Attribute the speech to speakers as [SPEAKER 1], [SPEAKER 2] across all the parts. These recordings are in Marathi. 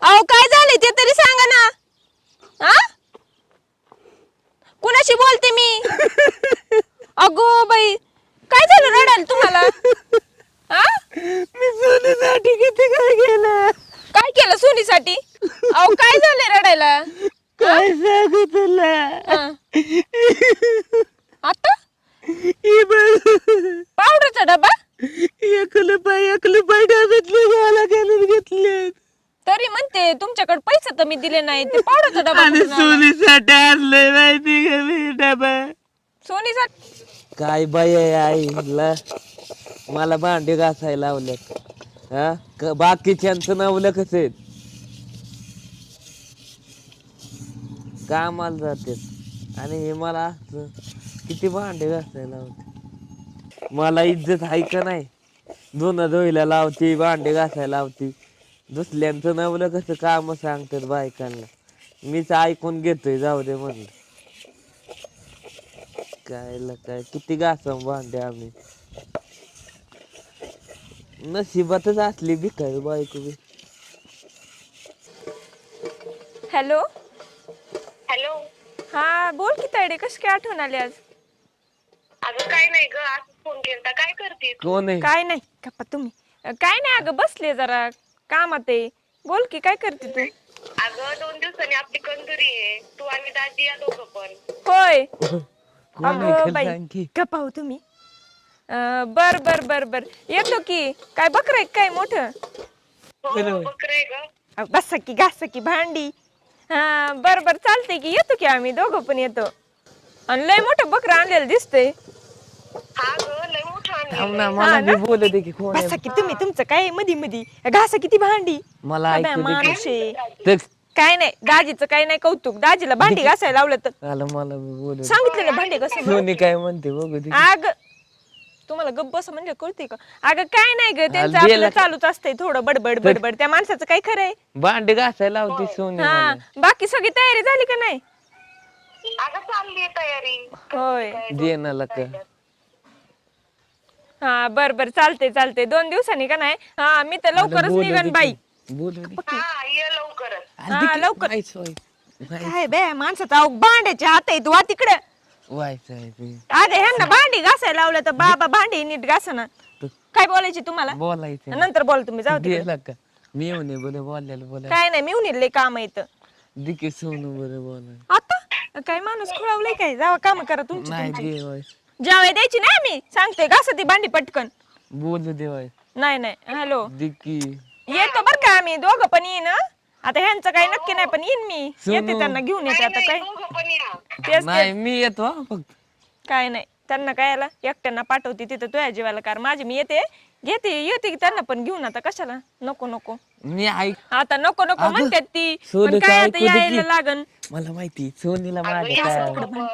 [SPEAKER 1] अहो काय झालंय ते तरी सांगा ना. हा कुणाशी बोलते मी? अगो बाई काय झालं रडायला तुम्हाला? हा
[SPEAKER 2] मी सोनीसाठी किती काय केलं.
[SPEAKER 1] काय केलं सोनीसाठी? अहो काय झालंय रडायला?
[SPEAKER 2] काय सांगू तुला.
[SPEAKER 1] हा. आता
[SPEAKER 2] ही बघ,
[SPEAKER 1] पावडरचा डबा
[SPEAKER 2] एक रुपये डब्यातले घ्यायला घालून घेतले
[SPEAKER 1] तरी म्हणते तुमच्याकडे पैसे तर मी दिले नाही. ते पावडरचा डबा
[SPEAKER 2] आणि
[SPEAKER 1] कुठून आला?
[SPEAKER 2] सोनीसाठी आणलंय माहिती का मी डबा.
[SPEAKER 1] सोनीसाठी
[SPEAKER 2] काय बाई आहे आईला, मला भांडे घासायला लावल्यात. हा बाकीच्यांचं नवलं कसं आहे, कामाला जाते आणि हे मला असं किती भांडे घासायला लावते. मला इज्जत आहे का नाही. धुणं धुयला लावती, भांडे घासायला लावती. दुसऱ्यांचं नवलं कसं काम सांगतात बायकांना, मीच ऐकून घेतोय. जाऊ दे म्हणलं. काय किती घासावं भांडे आम्ही. नशिबातच असली भिकारी बायको बी.
[SPEAKER 1] Hello
[SPEAKER 3] hello.
[SPEAKER 1] हा बोल की तायडे, कशी काय आठवण आली आज?
[SPEAKER 3] अगं काय नाही ग, आज फोन केलता. काय करते तू?
[SPEAKER 2] कोण आहे?
[SPEAKER 1] काय नाही गप्पा तुम्ही. काय नाही अगं बसले जरा कामात आहे. बोल की काय करते तू?
[SPEAKER 3] अगं 2 दिवसांनी आपली कंदुरी आहे, तू आणि दाजी या दोघं पण.
[SPEAKER 1] होय
[SPEAKER 2] कोण आहे
[SPEAKER 1] अगं
[SPEAKER 2] खरं
[SPEAKER 1] बाई
[SPEAKER 2] सांग की.
[SPEAKER 1] गप्पा हो तुम्ही. बर बर बर बर येतो की. काय बकरं आहे काय मोठं?
[SPEAKER 3] हो बकरं आहे ग.
[SPEAKER 1] बसा की घासा की भांडी. हा बर बर चालतंय की, येतो की आम्ही दोघं पण येतो. आणि लय मोठं बकरं आणलेलं दिसतंय.
[SPEAKER 3] हा ग लय मोठं
[SPEAKER 2] थांब
[SPEAKER 3] आणलेलं
[SPEAKER 2] ना,
[SPEAKER 3] आहे.
[SPEAKER 2] मला
[SPEAKER 1] हा
[SPEAKER 2] बी
[SPEAKER 1] ना?
[SPEAKER 2] बोलू दे की कोण आहे.
[SPEAKER 1] बसा की तुम्ही, तुमचं काय मधी मधी घासा किती भांडी.
[SPEAKER 2] मला
[SPEAKER 1] बाबा,
[SPEAKER 2] ऐकू दे
[SPEAKER 1] माणूस आहे.
[SPEAKER 2] की.
[SPEAKER 1] काय नाही दाजीचं काय नाही कौतुक. दाजीला भांडी घासायला लावलं तर
[SPEAKER 2] आलं मला बी बोलू दे.
[SPEAKER 1] सांगितलं ना भांडी कसं.
[SPEAKER 2] सोनी काय म्हणते बघू दे.
[SPEAKER 1] अग तुम्हाला गप्प बस म्हणजे कळते का? अगं काय नाही ग, त्यांचं
[SPEAKER 2] गेला
[SPEAKER 1] आपलं
[SPEAKER 2] का?
[SPEAKER 1] चालूच असतंय थोडं बडबड बडबड. त्या माणसाचं काय खरंय?
[SPEAKER 2] भांडे घासायला लावती सोनी
[SPEAKER 1] हा
[SPEAKER 2] मला.
[SPEAKER 1] बाकी सगळी तयारी झाली का नाही?
[SPEAKER 3] अगं चालली आहे तयारी.
[SPEAKER 1] होय
[SPEAKER 2] देण्याला का.
[SPEAKER 1] हा बर बर चालते चालते. 2 दिवसांनी का नाही? हा मी तर लवकरच
[SPEAKER 2] बोलू दे
[SPEAKER 1] निघन
[SPEAKER 2] की.
[SPEAKER 1] बाई.
[SPEAKER 2] बोलू दे.
[SPEAKER 3] हा ये लवकरच.
[SPEAKER 1] हा, लवकर.
[SPEAKER 2] व्हायचं आहे.
[SPEAKER 1] काय बे माणसाचा अहो, भांड्याचे हात आहेत वा तिकडे.
[SPEAKER 2] व्हायचं आहे ते.
[SPEAKER 1] अरे ह्यांना भांडी घासायला लावलं तर बाबा भांडी नीट घासना. काय बोलायची तुम्हाला?
[SPEAKER 2] बोलायचं
[SPEAKER 1] नंतर बोल तुम्ही, जाऊ दे.
[SPEAKER 2] गेला का. मी येऊ नये बोले बोलायला बोला.
[SPEAKER 1] काय नाही मी उन्हील काम येतं
[SPEAKER 2] दिके सोनू बरं बोला.
[SPEAKER 1] आता. काय माणूस खुळावलंय काय? जावा काम करा तुमची
[SPEAKER 2] नाही
[SPEAKER 1] तुमची.
[SPEAKER 2] देवाय.
[SPEAKER 1] जेवाय द्यायची नाही मी सांगते. घासा ती भांडी पटकन.
[SPEAKER 2] बोलू देवाय.
[SPEAKER 1] नाही नाही हॅलो
[SPEAKER 2] दिकी
[SPEAKER 1] येतो बर का आम्ही दोघं पण येईन. आता ह्यांचं काही नक्की नाही पण येईन मी.
[SPEAKER 2] सोनू.
[SPEAKER 1] येते त्यांना घेऊन येते. आता काय
[SPEAKER 3] दोघं पण या.
[SPEAKER 1] तेच
[SPEAKER 2] नाही
[SPEAKER 1] तेच.
[SPEAKER 2] मी येतो हा फक्त.
[SPEAKER 1] काय नाही त्यांना काय आला एकट्यांना पाठवते तिथं तुझ्या जीवाला कार. माझी मी येते येते की त्यांना पण घेऊन. आता कशाला नको नको.
[SPEAKER 2] मी ऐक.
[SPEAKER 1] आता नको नको
[SPEAKER 2] अगं,
[SPEAKER 1] म्हणतात ती.
[SPEAKER 2] सोनू
[SPEAKER 1] पण काय
[SPEAKER 2] काय
[SPEAKER 1] आता
[SPEAKER 2] ऐकू दे
[SPEAKER 1] यायला
[SPEAKER 2] की.
[SPEAKER 1] लागन.
[SPEAKER 2] मला माहिती सोनीला
[SPEAKER 3] अगं
[SPEAKER 2] माझ्या
[SPEAKER 3] या
[SPEAKER 2] काय
[SPEAKER 3] दोघं
[SPEAKER 2] आवडतं.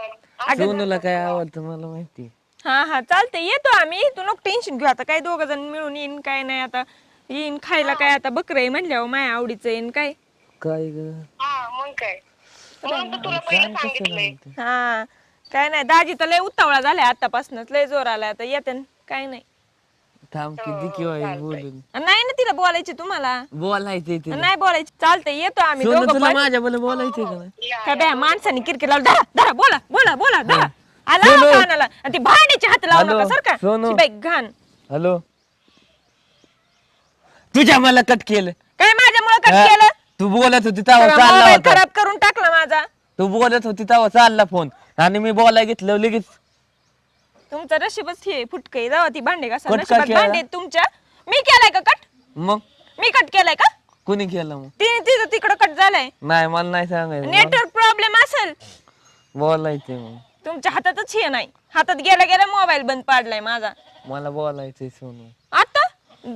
[SPEAKER 3] पण.
[SPEAKER 2] सोनूला काय आवडतं मला माहिती.
[SPEAKER 1] हा हा चालते येतो आम्ही. तू नको टेन्शन घेऊ. आता काय 2 जण मिळून येईन. काय नाही आता येईन खायला. काय आता बकरं आहे म्हणल्यावर माया आवडीचं येईन काय.
[SPEAKER 2] काय ग.
[SPEAKER 3] हा मग काय, म्हणून तर तुला पहिलं सांगितलंय.
[SPEAKER 1] हा काय नाही दाजी तर लय उतावळा झालाय आतापासूनच. लय जोर आलाय आता येते न. काय नाही.
[SPEAKER 2] थांब की दिकी वाई बोलून.
[SPEAKER 1] नाही ना तिला बोलायची तुम्हाला.
[SPEAKER 2] बोलायचंय ते.
[SPEAKER 1] नाही बोलायची. चालतंय येतो आम्ही
[SPEAKER 2] सोनू
[SPEAKER 1] दोघं
[SPEAKER 2] तुला
[SPEAKER 1] पण.
[SPEAKER 2] माझ्या बोला बोलायचंय का नाही.
[SPEAKER 1] काय बाया माणसाने किरकिर लावलं. धरा धरा बोला बोला बोला धरा. आला
[SPEAKER 2] सोनू.
[SPEAKER 1] कानाला. आणि ती भांड्याचे हात लावू
[SPEAKER 2] हॅलो,
[SPEAKER 1] नका सर का.
[SPEAKER 2] सोनू.
[SPEAKER 1] बाई घाण.
[SPEAKER 2] हॅलो. तुझ्या मला कट केलं.
[SPEAKER 1] काय माझ्यामुळे कट
[SPEAKER 2] हा?
[SPEAKER 1] केलं?
[SPEAKER 2] तू बोलत होती तेव्हा
[SPEAKER 1] सगळा
[SPEAKER 2] चालला
[SPEAKER 1] मोबाईल
[SPEAKER 2] होता.
[SPEAKER 1] खराब करून टाकला माझा.
[SPEAKER 2] तू बोलत होती तेव्हा चालला फोन आणि मी बोलाय घेतलं लगेच.
[SPEAKER 1] तुमचा नशीबच हे फुटकय. जावा ती भांडे घासा.
[SPEAKER 2] कट का
[SPEAKER 1] नशिबात
[SPEAKER 2] केला?
[SPEAKER 1] भांडे आहेत तुमच्या. मी केलाय का कट?
[SPEAKER 2] मग
[SPEAKER 1] मी कट केलाय का?
[SPEAKER 2] कुणी केलं मग.
[SPEAKER 1] तिथं तिकडं कट झालाय.
[SPEAKER 2] नाही मला नाही सांगायचं.
[SPEAKER 1] नेटवर्क प्रॉब्लेम असेल.
[SPEAKER 2] बोलायचंय मग.
[SPEAKER 1] तुमच्या हातातच हे नाही. हातात गेला गेला मोबाईल बंद पाडलाय माझा.
[SPEAKER 2] मला बोलायचंय सोनू.
[SPEAKER 1] आता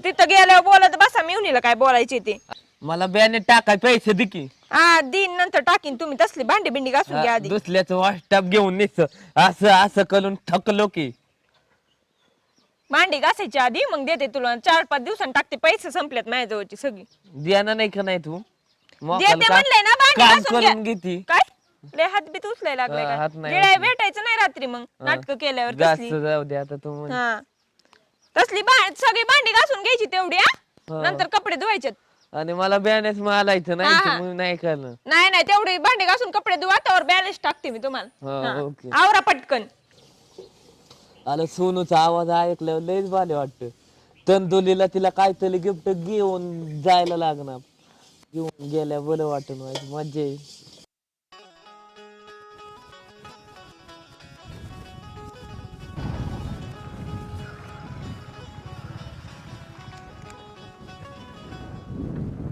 [SPEAKER 1] तिथं गेल्यावर बोलत बसा. मिवणीला काय बोलायचे ते.
[SPEAKER 2] मला बॅने टाकाय पैसे दे की.
[SPEAKER 1] हा दिन नंतर टाकीन. तुम्ही तसली भांडी बिंडी घासून घ्या आधी.
[SPEAKER 2] दुसऱ्याचं व्हॉट्सअप घेऊन निस असं असं करून ठकलो की.
[SPEAKER 1] भांडी घासायची आधी मग देते तुला. 4-5 दिवसांनी टाकते. पैसे संपलेत माझ्या जवळची सगळी.
[SPEAKER 2] द्याना नाही का नाही तू.
[SPEAKER 1] देते म्हणलंय ना भांडी
[SPEAKER 2] काम
[SPEAKER 1] घासून घ्या.
[SPEAKER 2] करून घेती.
[SPEAKER 1] काय लय हात बीत उचलाय लागलाय
[SPEAKER 2] हा,
[SPEAKER 1] का?
[SPEAKER 2] हात नाही
[SPEAKER 1] गिळाय
[SPEAKER 2] उचलत.
[SPEAKER 1] भेटायचं नाही रात्री मग नाटक केल्यावर
[SPEAKER 2] जास्त
[SPEAKER 1] तसली.
[SPEAKER 2] जाऊ दे आता तू म्हण.
[SPEAKER 1] हा तसली सगळी भांडी घासून घ्यायची तेवढी.
[SPEAKER 2] हा.
[SPEAKER 1] नंतर कपडे धुवायचे.
[SPEAKER 2] आणि मला बॅलन्स मारायचं नाही
[SPEAKER 1] हा,
[SPEAKER 2] तर
[SPEAKER 1] हा.
[SPEAKER 2] मग नाही करणार.
[SPEAKER 1] नाही नाही तेवढी भांडे घासून कपडे धुवा त्यावर बॅलन्स टाकते मी तुम्हाला.
[SPEAKER 2] हा,
[SPEAKER 1] हा.
[SPEAKER 2] ओके.
[SPEAKER 1] आवरा पटकन.
[SPEAKER 2] आलं सोनूचा आवाज ऐकल्यावर लयच भारी वाटत. तंदुलीला तिला काहीतरी गिफ्ट घेऊन जायला लागणार. घेऊन गेल्या बरं वाटून मज्जा येईल.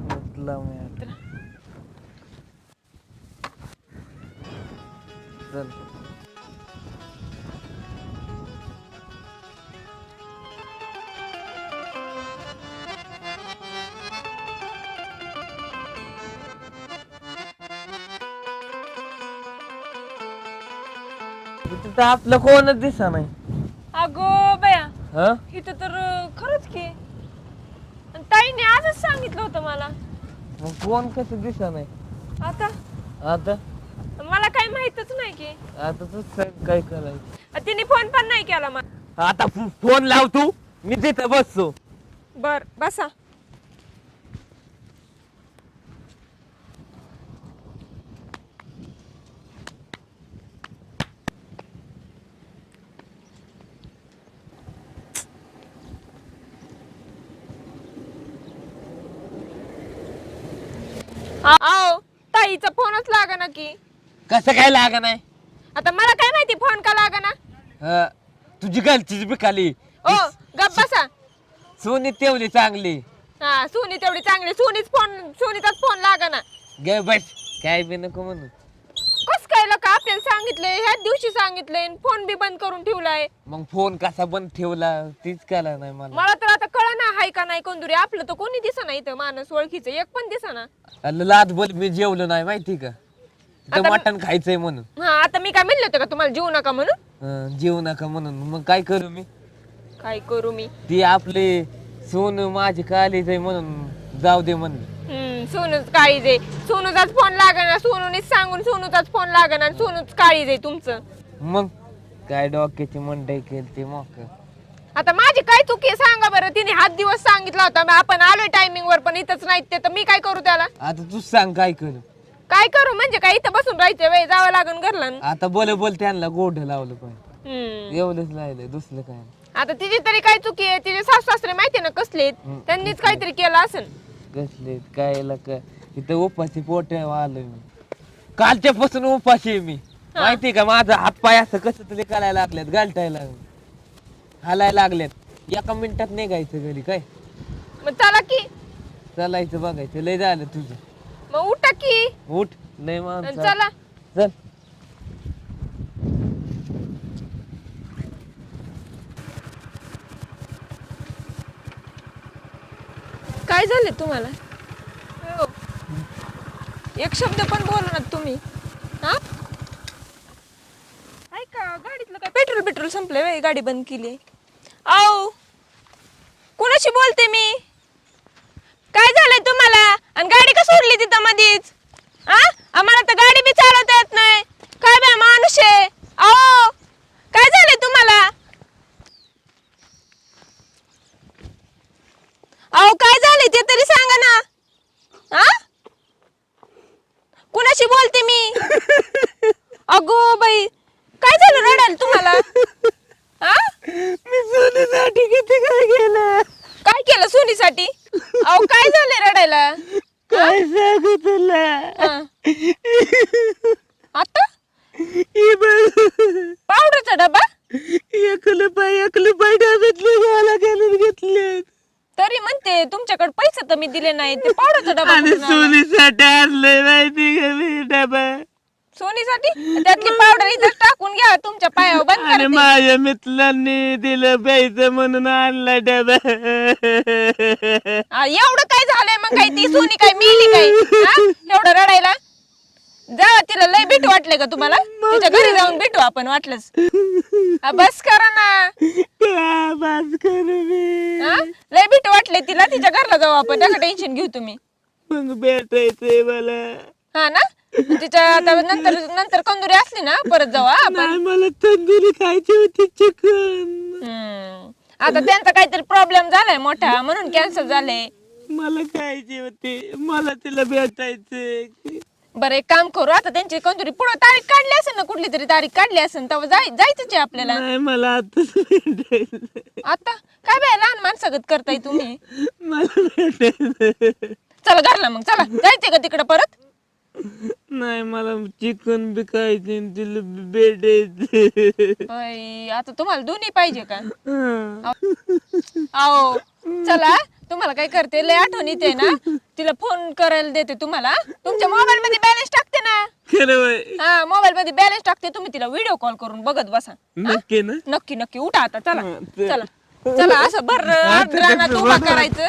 [SPEAKER 2] म्हटलं मी आता. चल. तिथं आपलं कोणच दिसा नाही.
[SPEAKER 1] अगो बया
[SPEAKER 2] हा
[SPEAKER 1] इथं तर खरंच की आणि ताईने आजच सांगितलं होतं मला.
[SPEAKER 2] मग कोण कसं दिसा नाही
[SPEAKER 1] आता
[SPEAKER 2] आता.
[SPEAKER 1] मला काही माहितच नाही की.
[SPEAKER 2] आता तू सांग काय करायचं.
[SPEAKER 1] तिने फोन पण नाही केला मला.
[SPEAKER 2] आता फोन लाव तू, मी तिथं बसतो.
[SPEAKER 1] बर बसा. आओ ताईचा फोनच लागा की.
[SPEAKER 2] कसं काय लागा नाही.
[SPEAKER 1] आता मला काय माहिती फोन का लागा.
[SPEAKER 2] तुझी गलतीच बिकाली.
[SPEAKER 1] ओ गप बसा.
[SPEAKER 2] सोनी तेवढी चांगली.
[SPEAKER 1] हा सुनी तेवढी चांगली. सुनीचाच फोन लागा.
[SPEAKER 2] गे बस काय बी नको म्हणू.
[SPEAKER 1] कस काय लोक आपल्याला सांगितलंय ह्याच दिवशी सांगितलंय फोन बी बंद करून ठेवलाय.
[SPEAKER 2] मग फोन कसा बंद ठेवला तीच कळा नाही मला.
[SPEAKER 1] मला तर आता कळना हाय का नाही कोणतरी. आपलं तर कोणी दिसना इथं माणूस ओळखीचं एक पण दिसना.
[SPEAKER 2] लाद बोल मी जेवलो नाही माहिती का.
[SPEAKER 1] आता
[SPEAKER 2] मटण खायचंय म्हणून.
[SPEAKER 1] हा आता मी काय म्हणले होते का तुम्हाला जेवू नका म्हणून.
[SPEAKER 2] जेवू नका म्हणून मग काय करू मी.
[SPEAKER 1] काय करू मी.
[SPEAKER 2] ती आपली सोनू माझी कालीच आहे म्हणून जाऊ दे म्हणलं.
[SPEAKER 1] सोनूच काळीज आहे. सोनूचाच फोन लागना. सोनूनेच सांगून सोनूचाच फोन लागना. सोनूच काळीज आहे तुमचं.
[SPEAKER 2] मग काय डोक्याची मंडई केली मग.
[SPEAKER 1] आता माझी काय चुकी आहे सांगा बरं. तिने हात दिवस सांगितला होता आपण आलोय टायमिंग वर पण इथंच नाहीत ते तर मी काय करू त्याला.
[SPEAKER 2] आता तू सांग काय करू.
[SPEAKER 1] काय करू म्हणजे काय इथं बसून राहायचं वेळ जावं लागन घरला.
[SPEAKER 2] आता बोल त्यांना गोड लावलं पाहिजे. एवढंच राहिलं दुसरं काय नाही.
[SPEAKER 1] आता तिची तरी काय चुकी आहे. तिचे सासू सासरे माहिती ना कसले आहेत. त्यांनीच काहीतरी केलं असेल.
[SPEAKER 2] कसले काय इथं उपाशी पोट आलोय मी. कालच्यापासून उपाशी आहे मी माहिती का. माझा हात पाय असं कसं तरी करायला लागल्यात गालटायला हालायला लागल्यात. एका मिनिटात निघायचं घरी काय.
[SPEAKER 1] मग चला की.
[SPEAKER 2] चालायचं बघायचं लय झालं तुझं.
[SPEAKER 1] मग उठा की.
[SPEAKER 2] उठ लय माणसं.
[SPEAKER 1] चला.
[SPEAKER 2] चल.
[SPEAKER 1] काय झाले तुम्हाला. हो. एक शब्द पण बोला ना तुम्ही. हा ऐका गाडीतलं काय पेट्रोल संपलंय. गाडी बंद केली. आओ कुणाशी बोलते मी. काय झालंय तुम्हाला आणि गाडी का सोडली तिथं मधीच. आम्हाला तर गाडी बी चालवता येत नाही. काय बा माणूस आहे. आओ काय झालंय तुम्हाला. आओ काय झालंय ते तरी सांगा ना. कुणाशी बोलते मी. अगो बाई काय झालं रडायला तुम्हाला.
[SPEAKER 2] मी सोनीसाठी किती काय केलं.
[SPEAKER 1] काय केलं सोनीसाठी. अहो काय झालंय रडायला.
[SPEAKER 2] काय सांगू तुला.
[SPEAKER 1] आता पावडरचा डबा.
[SPEAKER 2] एकलं पाय डब्यातले मला घालून घेतले.
[SPEAKER 1] तरी म्हणते तुमच्याकडे पैसे तर मी दिले नाही. ते पावडरचा डबा
[SPEAKER 2] आणि
[SPEAKER 1] कुठून आला?
[SPEAKER 2] सोनीसाठी आणलंय माहिती का मी डबा.
[SPEAKER 1] सोनीसाठी त्यातली पावडर इथं टाकून घ्या तुमच्या पायावर बंद
[SPEAKER 2] आणि
[SPEAKER 1] करा.
[SPEAKER 2] माझ्या मित्रांनी दिलं प्यायचं म्हणून आणला डबा.
[SPEAKER 1] एवढं काय झालंय मग. काय ती सोनी काय मेली काय. एवढं रडायला. जा तिला लय भेटू वाटले का तुम्हाला. तिच्या घरी जाऊन भेटू आपण वाटलंच. बस करा ना.
[SPEAKER 2] बस करू मी.
[SPEAKER 1] लय भेटू वाटले तिला. तिच्या घरला जाऊ आपण. त्याचं टेन्शन घेऊ तुम्ही.
[SPEAKER 2] मग भेटायचंय मला.
[SPEAKER 1] हा ना तिच्या आता नंतर कंदुरी असली ना परत जाऊ आपण.
[SPEAKER 2] मला तंदुरी खायची होती चिकन.
[SPEAKER 1] आता त्यांचा काहीतरी प्रॉब्लेम झालाय मोठा म्हणून कॅन्सर झालंय.
[SPEAKER 2] मला खायचे होते, मला तिला भेटायचं.
[SPEAKER 1] बरं एक काम करू आता त्यांची कोणतरी पुढे तारीख काढली असेल ना, कुठली तरी तारीख काढली असेल तेव्हा जायचंच आहे आपल्याला.
[SPEAKER 2] नाही मला आताच भेटायचं.
[SPEAKER 1] आता काय बाय लहान माणसागत करताय तुम्ही.
[SPEAKER 2] मला भेटायचं.
[SPEAKER 1] चला घरला मग, चला जायचंय का तिकडे परत.
[SPEAKER 2] नाही मला चिकन बी खायचे आणि तिला भेटायचं.
[SPEAKER 1] बाई, आता तुम्हाला दोन्ही पाहिजे का. आओ चला, तुम्हाला काय करते लय आठवण येते ना, तिला फोन करायला देते तुम्हाला. तुमच्या मोबाईल मध्ये बॅलन्स टाकते ना.
[SPEAKER 2] खरं बाई.
[SPEAKER 1] हा मोबाईल मध्ये बॅलन्स टाकते, तुम्ही तिला व्हिडिओ कॉल करून बघत बसा.
[SPEAKER 2] नक्की ना.
[SPEAKER 1] नक्की नक्की उठा आता, चला
[SPEAKER 2] हा, चल.
[SPEAKER 1] चला चला, असं भर रानात उभा करायचं.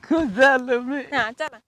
[SPEAKER 2] खूप झालं मी.
[SPEAKER 1] हा चला.